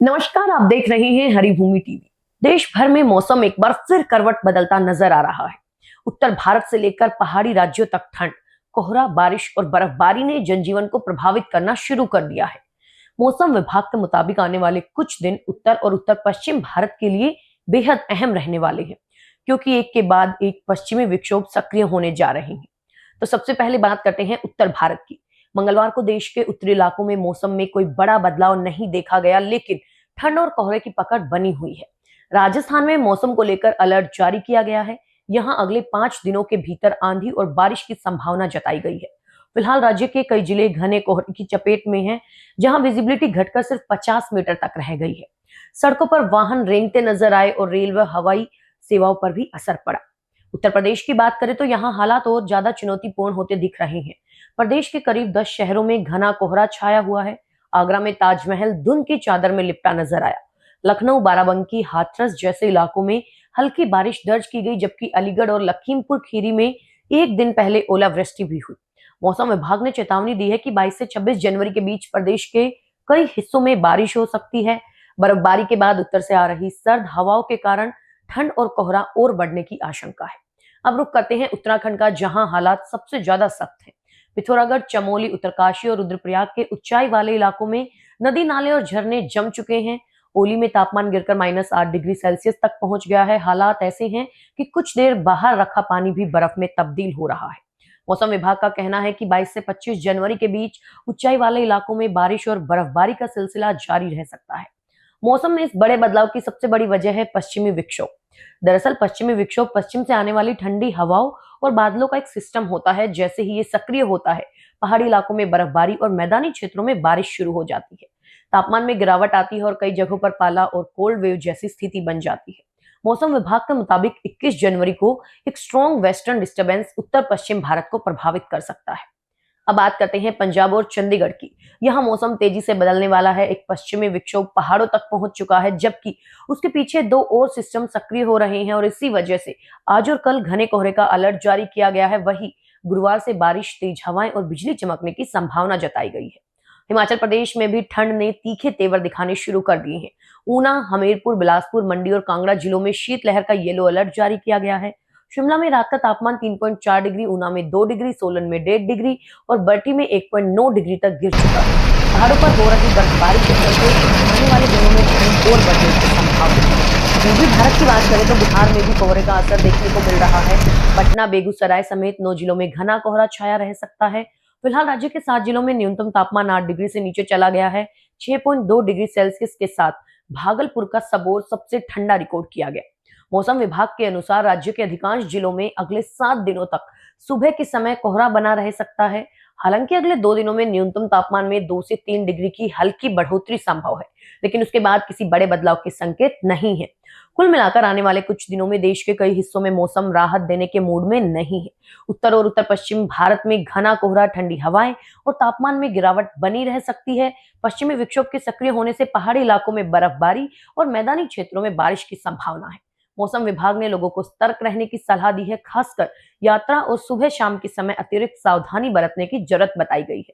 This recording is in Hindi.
नमस्कार, आप देख रहे हैं हरिभूमि टीवी। देश भर में मौसम एक बार फिर करवट बदलता नजर आ रहा है। उत्तर भारत से लेकर पहाड़ी राज्यों तक ठंड, कोहरा, बारिश और बर्फबारी ने जनजीवन को प्रभावित करना शुरू कर दिया है। मौसम विभाग के मुताबिक आने वाले कुछ दिन उत्तर और उत्तर पश्चिम भारत के लिए बेहद अहम रहने वाले हैं, क्योंकि एक के बाद एक पश्चिमी विक्षोभ सक्रिय होने जा रहे हैं। तो सबसे पहले बात करते हैं उत्तर भारत की। मंगलवार को देश के उत्तरी इलाकों में मौसम में कोई बड़ा बदलाव नहीं देखा गया, लेकिन ठंड और कोहरे की पकड़ बनी हुई है। राजस्थान में मौसम को लेकर अलर्ट जारी किया गया है। यहां अगले 5 दिनों के भीतर आंधी और बारिश की संभावना जताई गई है। फिलहाल राज्य के कई जिले घने कोहरे की चपेट में हैं, जहां विजिबिलिटी घटकर सिर्फ 50 मीटर तक रह गई है। सड़कों पर वाहन रेंगते नजर आए और रेल व हवाई सेवाओं पर भी असर पड़ा। उत्तर प्रदेश की बात करें तो यहाँ हालात और ज्यादा चुनौतीपूर्ण होते दिख रहे हैं। प्रदेश के करीब 10 शहरों में घना कोहरा छाया हुआ है। आगरा में ताजमहल धुंध की चादर में लिपटा नजर आया। लखनऊ, बाराबंकी, हाथरस जैसे इलाकों में हल्की बारिश दर्ज की गई, जबकि अलीगढ़ और लखीमपुर खीरी में एक दिन पहले ओलावृष्टि भी हुई। मौसम विभाग ने चेतावनी दी है कि 22 से 26 जनवरी के बीच प्रदेश के कई हिस्सों में बारिश हो सकती है। बर्फबारी के बाद उत्तर से आ रही सर्द हवाओं के कारण ठंड और कोहरा और बढ़ने की आशंका है। अब रुक करते हैं उत्तराखंड का, जहां हालात सबसे ज्यादा सख्त हैं। पिथौरागढ़, चमोली, उत्तरकाशी और रुद्रप्रयाग के ऊंचाई वाले इलाकों में नदी नाले और झरने जम चुके हैं। ओली में तापमान गिरकर -8 डिग्री सेल्सियस तक पहुंच गया है। हालात ऐसे हैं कि कुछ देर बाहर रखा पानी भी बर्फ में तब्दील हो रहा है। मौसम विभाग का कहना है कि 22 से 25 जनवरी के बीच ऊंचाई वाले इलाकों में बारिश और बर्फबारी का सिलसिला जारी रह सकता है। मौसम में इस बड़े बदलाव की सबसे बड़ी वजह है पश्चिमी विक्षोभ। दरअसल पश्चिमी विक्षोभ पश्चिम से आने वाली ठंडी हवाओं और बादलों का एक सिस्टम होता है। जैसे ही ये सक्रिय होता है, पहाड़ी इलाकों में बर्फबारी और मैदानी क्षेत्रों में बारिश शुरू हो जाती है। तापमान में गिरावट आती है और कई जगहों पर पाला और कोल्ड वेव जैसी स्थिति बन जाती है। मौसम विभाग के मुताबिक 21 जनवरी को एक स्ट्रॉन्ग वेस्टर्न डिस्टर्बेंस उत्तर पश्चिम भारत को प्रभावित कर सकता है। अब बात करते हैं पंजाब और चंडीगढ़ की। यहाँ मौसम तेजी से बदलने वाला है। एक पश्चिमी विक्षोभ पहाड़ों तक पहुंच चुका है, जबकि उसके पीछे दो और सिस्टम सक्रिय हो रहे हैं और इसी वजह से आज और कल घने कोहरे का अलर्ट जारी किया गया है। वहीं गुरुवार से बारिश, तेज हवाएं और बिजली चमकने की संभावना जताई गई है। हिमाचल प्रदेश में भी ठंड ने तीखे तेवर दिखाने शुरू कर दिए हैं। ऊना, हमीरपुर, बिलासपुर, मंडी और कांगड़ा जिलों में शीतलहर का येलो अलर्ट जारी किया गया है। शिमला में रात का तापमान 3.4 डिग्री, ऊना में 2 डिग्री, सोलन में 1.5 डिग्री और बरठी में 1.9 डिग्री तक गिर चुका है। पहाड़ों पर हो रही बर्फबारी के चलते आने वाले दिनों में ठंड और बढ़ने की संभावना है। पूर्वी भारत की बात करें तो बिहार में भी कोहरे का असर देखने को मिल रहा है। पटना, बेगूसराय समेत 9 जिलों में घना कोहरा छाया रह सकता है। फिलहाल राज्य के 7 जिलों में न्यूनतम तापमान 8 डिग्री से नीचे चला गया है। 6.2 डिग्री सेल्सियस के साथ भागलपुर का सबौर सबसे ठंडा रिकॉर्ड किया गया। मौसम विभाग के अनुसार राज्य के अधिकांश जिलों में अगले 7 दिनों तक सुबह के समय कोहरा बना रह सकता है। हालांकि अगले 2 दिनों में न्यूनतम तापमान में 2 से 3 डिग्री की हल्की बढ़ोतरी संभव है, लेकिन उसके बाद किसी बड़े बदलाव के संकेत नहीं है। कुल मिलाकर आने वाले कुछ दिनों में देश के कई हिस्सों में मौसम राहत देने के मूड में नहीं है। उत्तर और उत्तर पश्चिम भारत में घना कोहरा, ठंडी हवाएं और तापमान में गिरावट बनी रह सकती है। पश्चिमी विक्षोभ के सक्रिय होने से पहाड़ी इलाकों में बर्फबारी और मैदानी क्षेत्रों में बारिश की संभावना है। मौसम विभाग ने लोगों को सतर्क रहने की सलाह दी है। खासकर यात्रा और सुबह शाम के समय अतिरिक्त सावधानी बरतने की जरूरत बताई गई है।